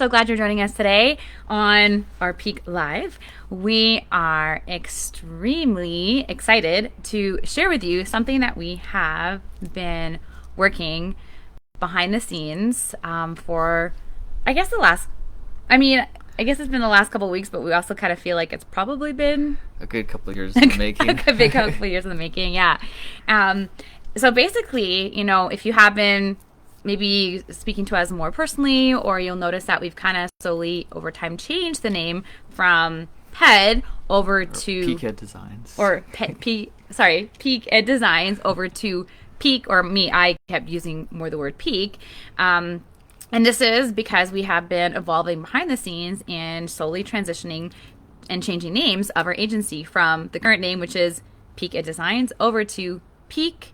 So glad you're joining us today on our Peak Live. We are extremely excited to share with you something that we have been working behind the scenes for, I guess, I guess it's been the last couple of weeks, but we also kind of feel like it's probably been a good couple of years in the making. A big couple of years in the making, yeah. So basically, if you have been maybe speaking to us more personally, or you'll notice that we've kind of slowly over time changed the name from PED over to Peak Ed Designs. Peak Ed Designs over to Peak, or I kept using more the word Peak. And this is because we have been evolving behind the scenes and slowly transitioning and changing names of our agency from the current name, which is Peak Ed Designs, over to Peak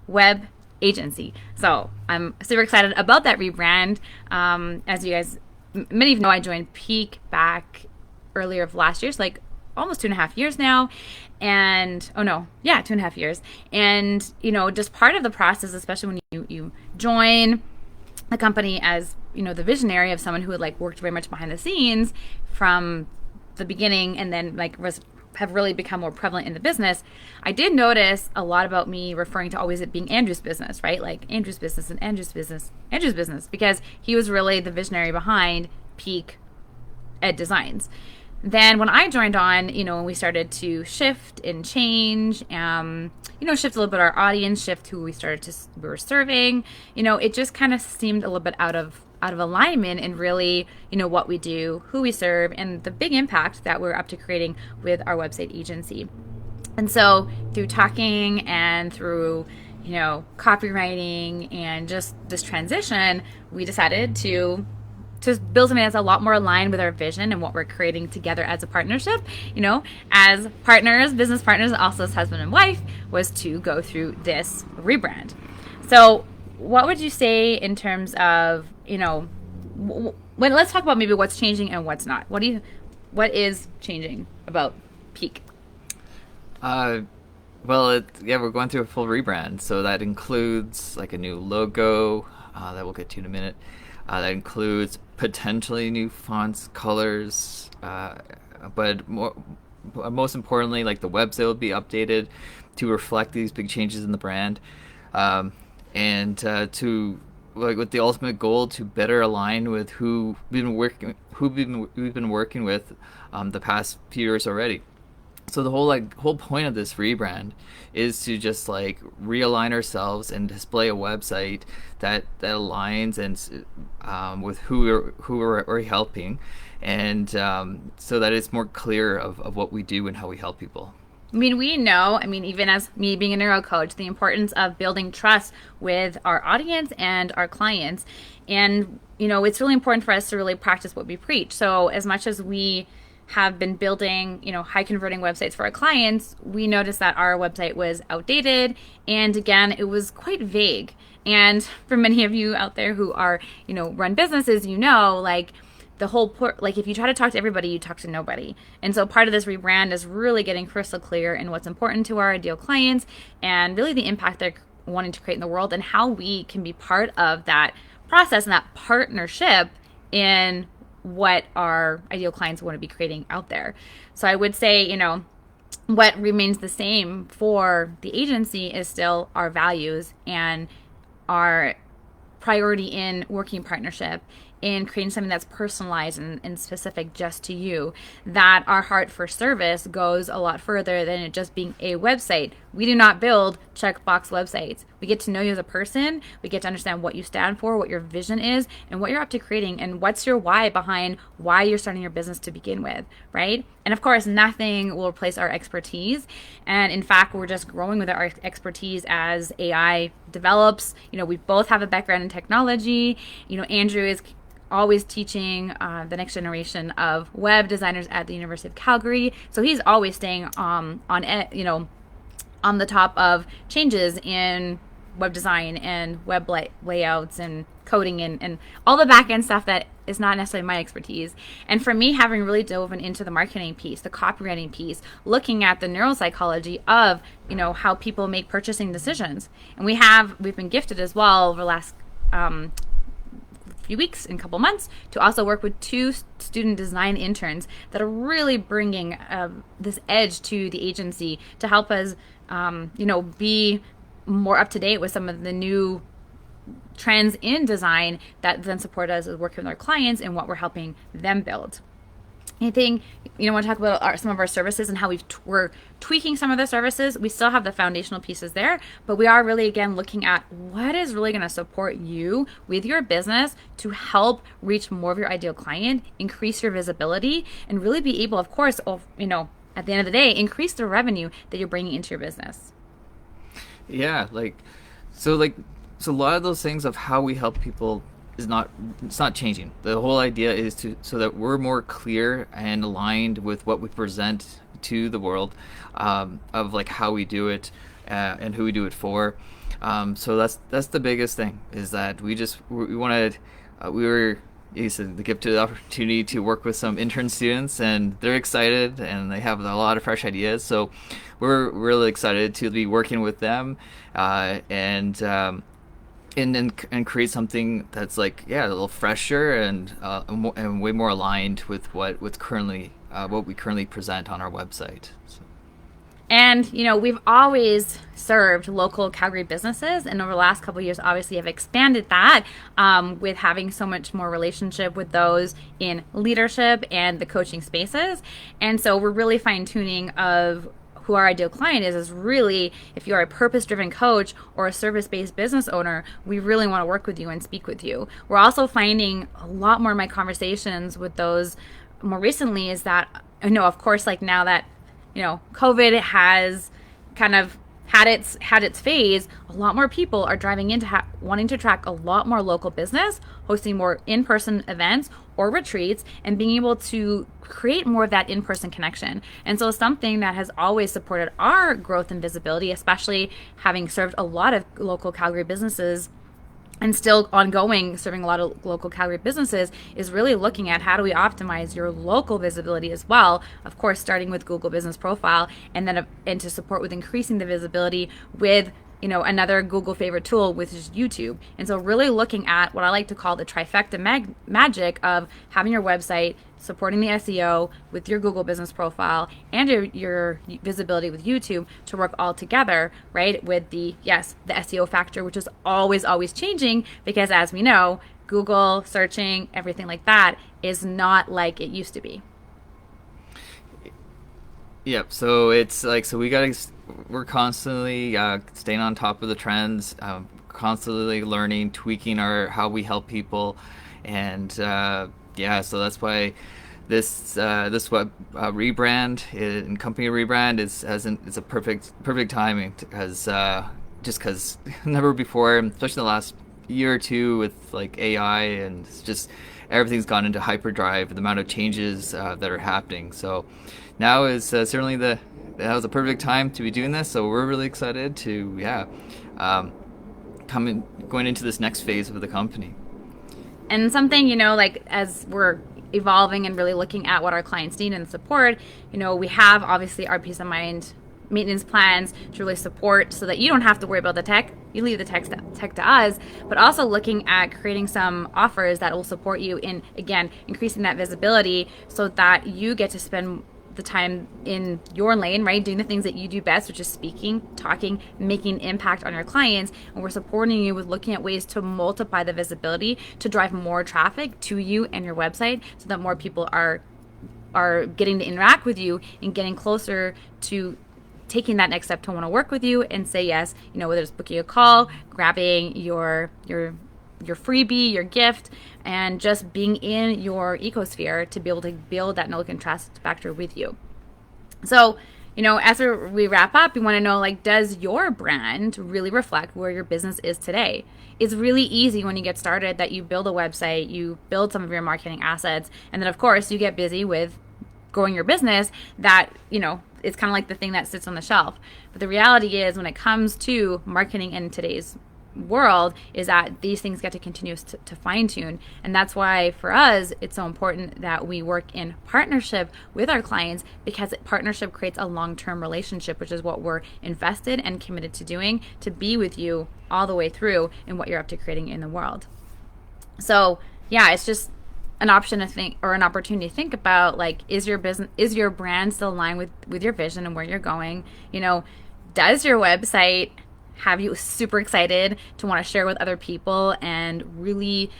Web Agency. So I'm super excited about that rebrand. As you guys, many of you know, I joined Peak back earlier of last year, so like almost 2.5 years now. And 2.5 years. And just part of the process, especially when you join a company as the visionary of someone who had worked very much behind the scenes from the beginning, and then have really become more prevalent in the business, I did notice a lot about me referring to always it being Andrew's business, right? Like Andrew's business and Andrew's business, because he was really the visionary behind Peak Ed Designs. Then when I joined on, when we started to shift and change, shift a little bit our audience, shift who we were serving, it just kind of seemed a little bit out of alignment in really, what we do, who we serve, and the big impact that we're up to creating with our website agency. And so through talking and through, copywriting and just this transition, we decided to build something that's a lot more aligned with our vision and what we're creating together as a partnership, as partners, business partners, also as husband and wife, was to go through this rebrand. So what would you say in terms of, let's talk about maybe what's changing and what's not. What is changing about Peak? We're going through a full rebrand. So that includes a new logo that we'll get to in a minute. That includes potentially new fonts, colors, but most importantly, the website will be updated to reflect these big changes in the brand, and to with the ultimate goal to better align with who we've been working with the past few years already. So the whole point of this rebrand is to just realign ourselves and display a website that aligns and with who we're helping, and so that it's more clear of what we do and how we help people. We know, even as me being a neuro coach, the importance of building trust with our audience and our clients. And, it's really important for us to really practice what we preach. So as much as we have been building, high converting websites for our clients, we noticed that our website was outdated. And again, it was quite vague. And for many of you out there who are, run businesses, the whole if you try to talk to everybody, you talk to nobody. And so part of this rebrand is really getting crystal clear in what's important to our ideal clients and really the impact they're wanting to create in the world, and how we can be part of that process and that partnership in what our ideal clients want to be creating out there. So I would say, what remains the same for the agency is still our values and our priority in working partnership, in creating something that's personalized and specific just to you, that our heart for service goes a lot further than it just being a website. We do not build checkbox websites. We get to know you as a person. We get to understand what you stand for, what your vision is, and what you're up to creating, and what's your why behind why you're starting your business to begin with, right? And of course, nothing will replace our expertise. And in fact, we're just growing with our expertise as AI develops. We both have a background in technology. Andrew is always teaching the next generation of web designers at the University of Calgary. So he's always staying on the top of changes in web design and web layouts and coding and all the back end stuff that is not necessarily my expertise. And for me, having really dove into the marketing piece, the copywriting piece, looking at the neuropsychology of how people make purchasing decisions, and we've been gifted as well over the last few weeks and couple months to also work with 2 student design interns that are really bringing this edge to the agency to help us, be more up to date with some of the new trends in design that then support us as working with our clients and what we're helping them build. Anything, want to talk about some of our services and how we're tweaking some of the services. We still have the foundational pieces there, but we are really, again, looking at what is really going to support you with your business to help reach more of your ideal client, increase your visibility, and really be able, of course, at the end of the day, increase the revenue that you're bringing into your business. Yeah, so a lot of those things of how we help people it's not changing. The whole idea is so that we're more clear and aligned with what we present to the world, of like how we do it, and who we do it for. So that's the biggest thing, is that we wanted, we were gift the opportunity to work with some intern students, and they're excited and they have a lot of fresh ideas. So we're really excited to be working with them, and create something that's a little fresher and way more aligned with what we currently present on our website. So. And, we've always served local Calgary businesses, and over the last couple of years, obviously, have expanded that with having so much more relationship with those in leadership and the coaching spaces. And so we're really fine-tuning of who our ideal client is really, if you're a purpose-driven coach or a service-based business owner, we really want to work with you and speak with you. We're also finding a lot more in my conversations with those more recently is that, of course, now that, COVID has kind of had its phase, a lot more people are driving into wanting to track a lot more local business, hosting more in-person events or retreats, and being able to create more of that in-person connection. And so something that has always supported our growth and visibility, especially having served a lot of local Calgary businesses and still ongoing serving a lot of local Calgary businesses, is really looking at how do we optimize your local visibility as well. Of course, starting with Google Business Profile, and then and to support with increasing the visibility with another Google favorite tool, which is YouTube. And so really looking at what I like to call the trifecta magic of having your website, supporting the SEO with your Google Business Profile, and your visibility with YouTube to work all together, right? With the SEO factor, which is always changing, because as we know, Google searching, everything like that is not like it used to be. Yep. So we're constantly staying on top of the trends, constantly learning, tweaking how we help people, and so that's why this web rebrand and company rebrand is a perfect timing, because never before, especially in the last year or two with AI, and it's just everything's gone into hyperdrive, the amount of changes that are happening. So now is certainly that was a perfect time to be doing this. So we're really excited to going into this next phase of the company. And something, as we're evolving and really looking at what our clients need and support, we have obviously our peace of mind maintenance plans to really support, so that you don't have to worry about the tech. You leave the tech to us, but also looking at creating some offers that will support you in, again, increasing that visibility so that you get to spend the time in your lane, right? Doing the things that you do best, which is speaking, talking, making impact on your clients. And we're supporting you with looking at ways to multiply the visibility to drive more traffic to you and your website, so that more people are getting to interact with you and getting closer to taking that next step to want to work with you and say yes, whether it's booking a call, grabbing your freebie, your gift, and just being in your ecosphere to be able to build that knowledge and trust factor with you. So, as we wrap up, we want to know, does your brand really reflect where your business is today? It's really easy when you get started that you build a website, you build some of your marketing assets, and then of course you get busy with growing your business, that, it's kind of like the thing that sits on the shelf. But the reality is, when it comes to marketing in today's world, is that these things get to continue to fine tune. And that's why for us, it's so important that we work in partnership with our clients, because partnership creates a long-term relationship, which is what we're invested and committed to doing, to be with you all the way through in what you're up to creating in the world. So yeah, it's just an option to think, or an opportunity to think about, like, is your business, is your brand still aligned with your vision and where you're going? You know, does your website have you super excited to want to share with other people and really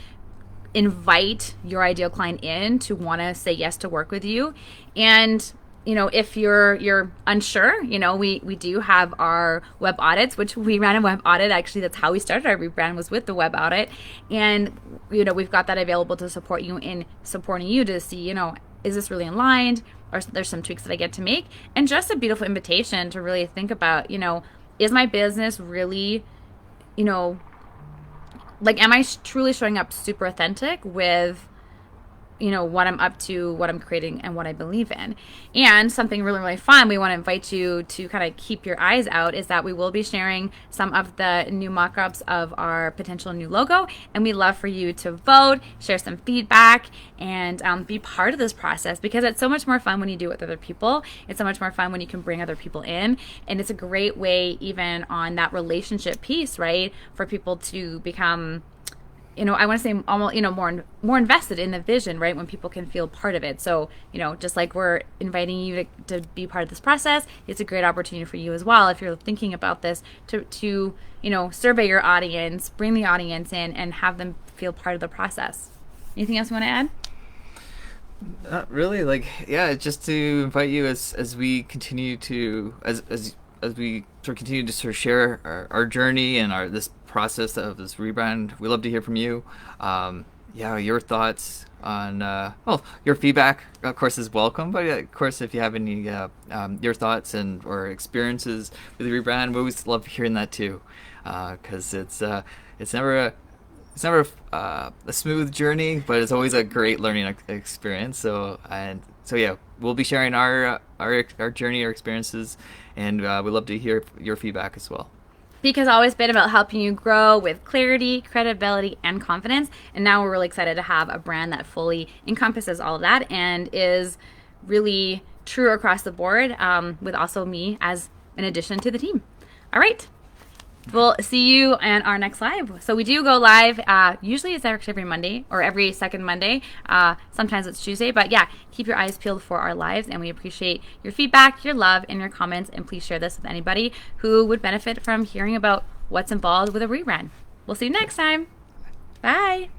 invite your ideal client in to want to say yes to work with you? And if you're unsure, we do have our web audits, which we ran a web audit. Actually, that's how we started our rebrand, was with the web audit. And we've got that available to support you in supporting you to see, is this really aligned, or there's some tweaks that I get to make. And just a beautiful invitation to really think about, is my business really, like, am I truly showing up super authentic with what I'm up to, what I'm creating, and what I believe in? And something really, really fun we want to invite you to kind of keep your eyes out is that we will be sharing some of the new mock-ups of our potential new logo, and we'd love for you to vote, share some feedback, and be part of this process, because it's so much more fun when you do it with other people. It's so much more fun when you can bring other people in, and it's a great way, even on that relationship piece, right, for people to become, I want to say almost, more invested in the vision, right? When people can feel part of it. So, just like we're inviting you to be part of this process, it's a great opportunity for you as well, if you're thinking about this, to survey your audience, bring the audience in, and have them feel part of the process. Anything else you want to add? Not really. Like, yeah, just to invite you as we continue to as we sort of continue to sort of share our journey and our this process of this rebrand. We love to hear from you. Yeah, your thoughts on well, your feedback, of course, is welcome. But of course, if you have any your thoughts and or experiences with the rebrand, we always love hearing that too, because it's never a smooth journey, but it's always a great learning experience. So yeah, we'll be sharing our journey, our experiences, and we'd love to hear your feedback as well. Peak has always been about helping you grow with clarity, credibility, and confidence. And now we're really excited to have a brand that fully encompasses all of that and is really true across the board, with also me as an addition to the team. All right. We'll see you in our next live. So we do go live. Usually it's actually every Monday or every second Monday. Sometimes it's Tuesday. But yeah, keep your eyes peeled for our lives. And we appreciate your feedback, your love, and your comments. And please share this with anybody who would benefit from hearing about what's involved with a rebrand. We'll see you next time. Bye.